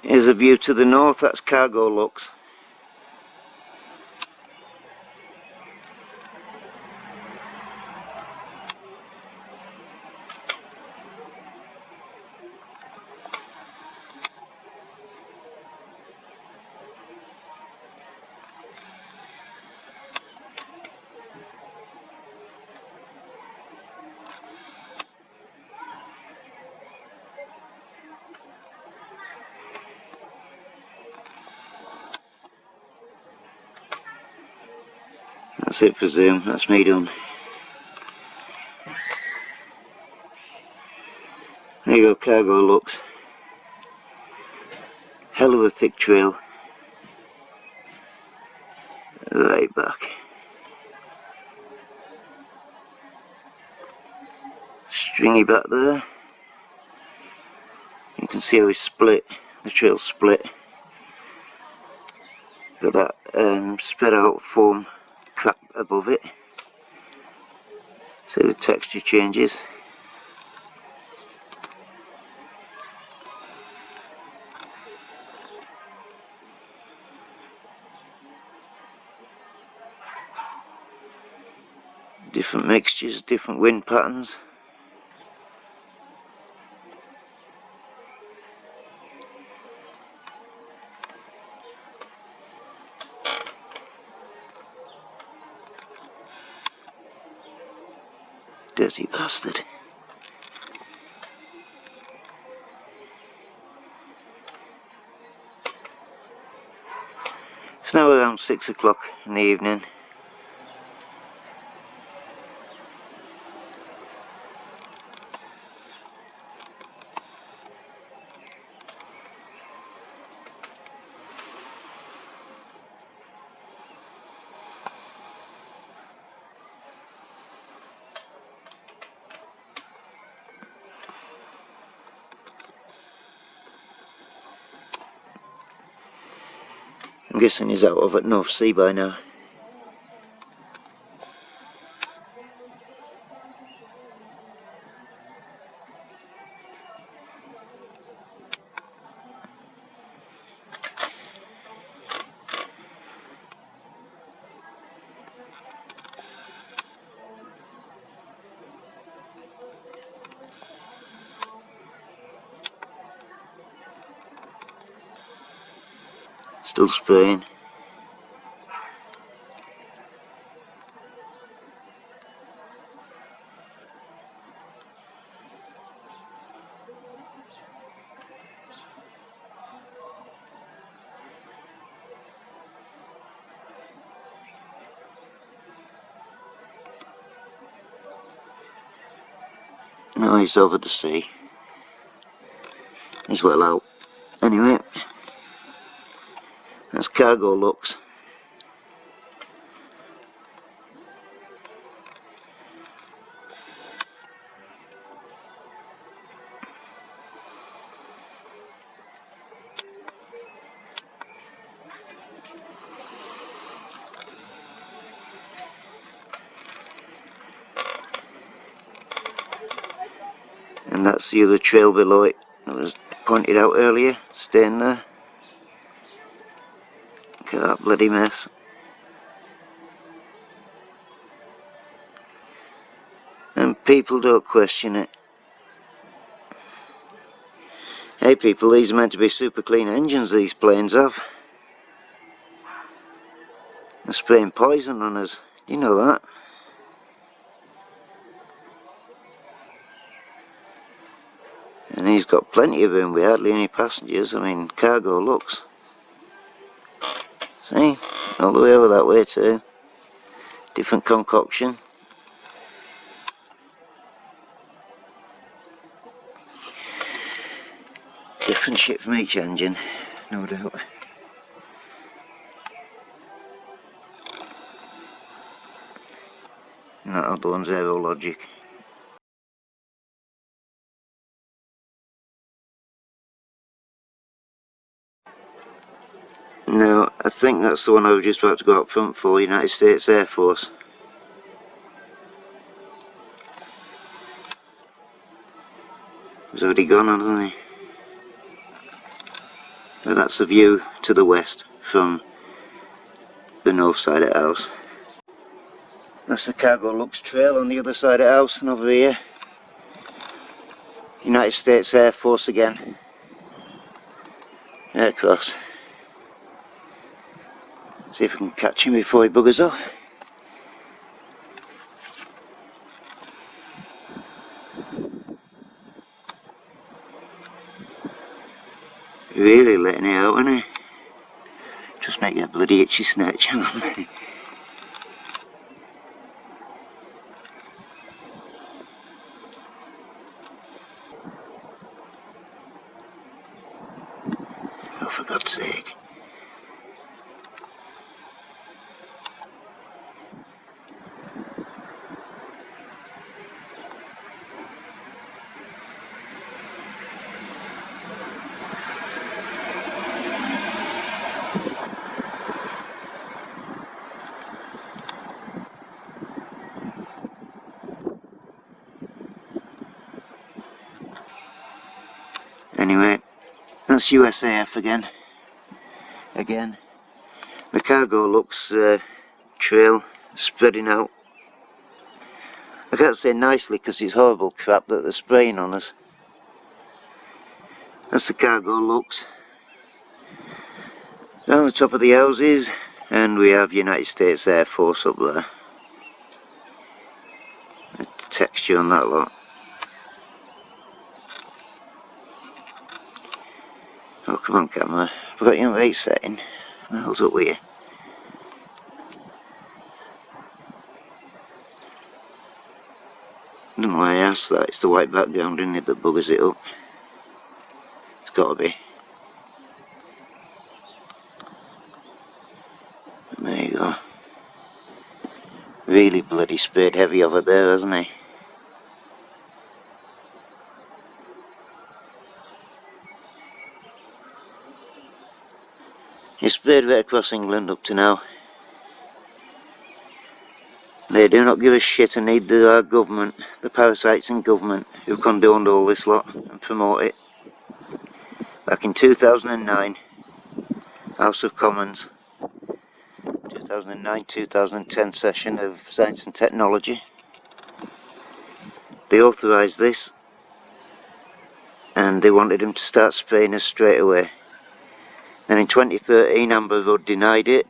Here's a view to the north, that's Cargolux. That's it for Zoom, that's me done. There you go, Cargolux. Hell of a thick trail. Right back. Stringy back there. You can see how it's split, the trail's split. Got that spread out foam cap above it. So the texture changes. Different mixtures, different wind patterns. Dirty bastard. It's now around 6 o'clock in the evening. I'm guessing he's out of at North Sea by now. Still spraying. Now he's over the sea. He's well out. Anyway, that's Cargolux. And that's the other trail below it that was pointed out earlier, staying there. Look at that bloody mess. And people don't question it. Hey people, these are meant to be super clean engines these planes have. They're spraying poison on us, do you know that? And he's got plenty of room with hardly any passengers. I mean, Cargolux. See, all the way over that way too. Different concoction. Different shit from each engine, no doubt. And that other one's Aerologic. No, I think that's the one I was just about to go up front for, United States Air Force. He's already gone, hasn't he? But that's the view to the west from the north side of the house. That's the Cargolux trail on the other side of the house, and over here United States Air Force again. Across. See if we can catch him before he buggers off. Really letting it out, isn't he? Just make a bloody itchy snatch. Oh, for God's sake. Anyway, that's USAF again. The Cargolux trail spreading out. I can't say nicely because it's horrible crap that they're spraying on us. That's the Cargolux. Down the top of the houses, and we have United States Air Force up there. The texture on that lot. Oh, come on, camera. I've got you on rate setting. What the hell's up with you? I don't know why I asked that. It's the white background, isn't it, that buggers it up. It's got to be. There you go. Really bloody sprayed heavy over there, hasn't he? He sprayed right across England up to now. They do not give a shit, and neither do our government, the parasites in government, who condoned all this lot and promote it. Back in 2009, House of Commons, 2009-2010 session of Science and Technology, they authorised this, and they wanted him to start spraying us straight away. Then in 2013, Amber Rudd denied it,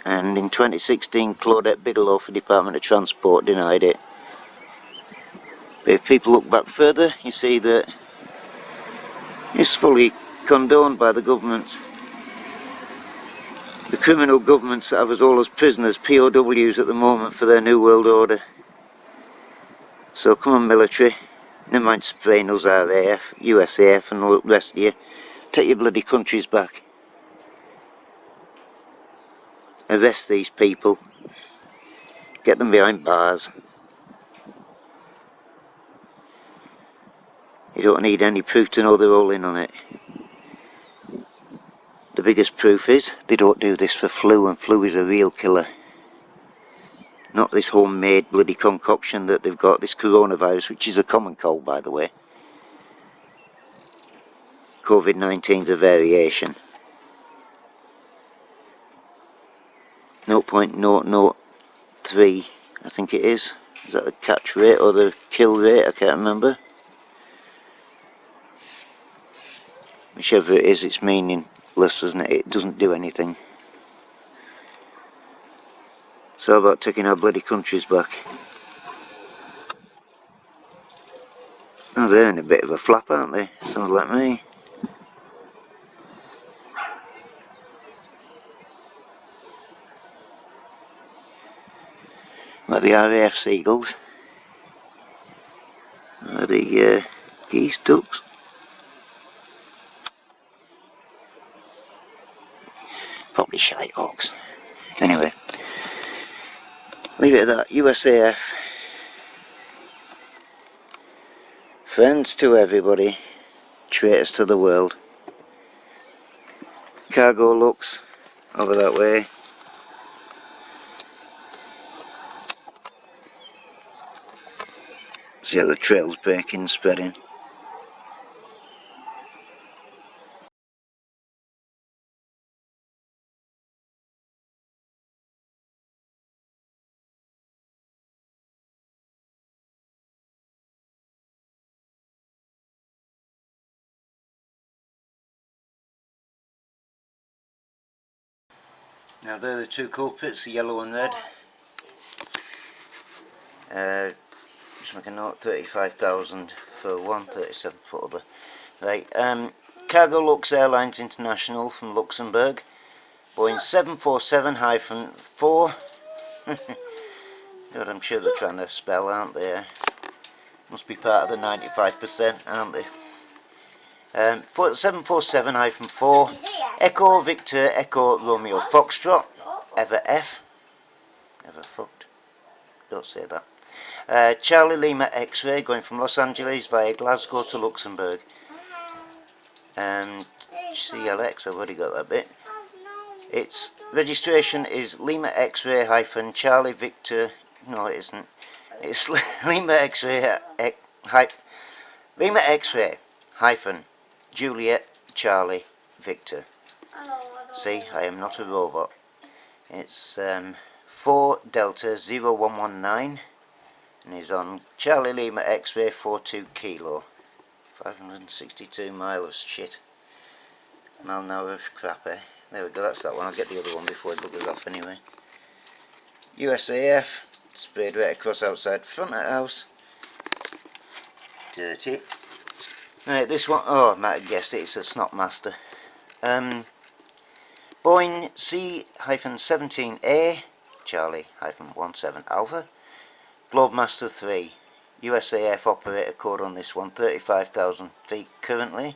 and in 2016, Claudette Bigelow for Department of Transport denied it. But if people look back further, you see that it's fully condoned by the governments. The criminal governments that have us all as prisoners, POWs at the moment for their New World Order. So come on, military, never mind spraying us RAF, USAF and all the rest of you. Take your bloody countries back. Arrest these people. Get them behind bars. You don't need any proof to know they're all in on it. The biggest proof is they don't do this for flu, and flu is a real killer. Not this homemade bloody concoction that they've got, this coronavirus, which is a common cold, by the way. COVID-19's a variation. 0.003, I think it is. Is that the catch rate or the kill rate? I can't remember. Whichever it is, it's meaningless, isn't it? It doesn't do anything. So how about taking our bloody countries back? Oh, they're in a bit of a flap, aren't they? Sounds like me. Like the RAF seagulls. Or the geese, ducks. Probably shite hawks. Anyway, leave it at that. USAF. Friends to everybody, traitors to the world. Cargolux over that way. See how the trail's breaking, spreading. Now they're the two culprits, the yellow and red. Just make a note, 35,000 for one, 37 for other. Right, Cargolux Airlines International from Luxembourg, Boeing 747-4. God, I'm sure they're trying to spell, aren't they? Must be part of the 95%, aren't they? 747-4, Echo Victor Echo Romeo Foxtrot, Ever F, never fucked, don't say that. Charlie Lima X-ray going from Los Angeles via Glasgow to Luxembourg. CLX, I've already got that bit. Its registration is Lima X-ray hyphen Charlie Victor. No, it isn't. It's Lima X-ray Lima X-ray hyphen Juliet Charlie Victor. See, I am not a robot. It's 4 Delta 0119 and is on Charlie Lima X-ray 42 kilo. 562 mile of shit. Mile an hour of crap, eh? There we go, that's that one. I'll get the other one before it buggers off anyway. USAF, sprayed right across outside front of the house. Dirty. Right, this one, oh, I might have guessed it, it's a Snot Master. Boeing C-17A, Charlie-17 Alpha, Globemaster III. USAF operator code on this one, 35,000 feet currently.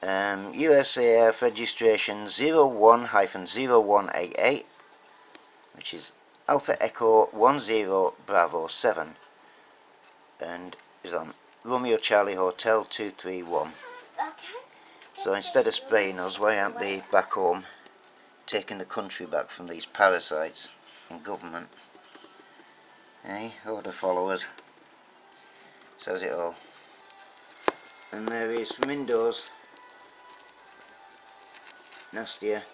USAF registration 01-0188, which is Alpha Echo 10 Bravo 7, and is on Romeo Charlie Hotel 231. So instead of spraying us, why aren't they back home taking the country back from these parasites in government? Eh? Order followers. Says it all. And there he is from indoors. Nastier.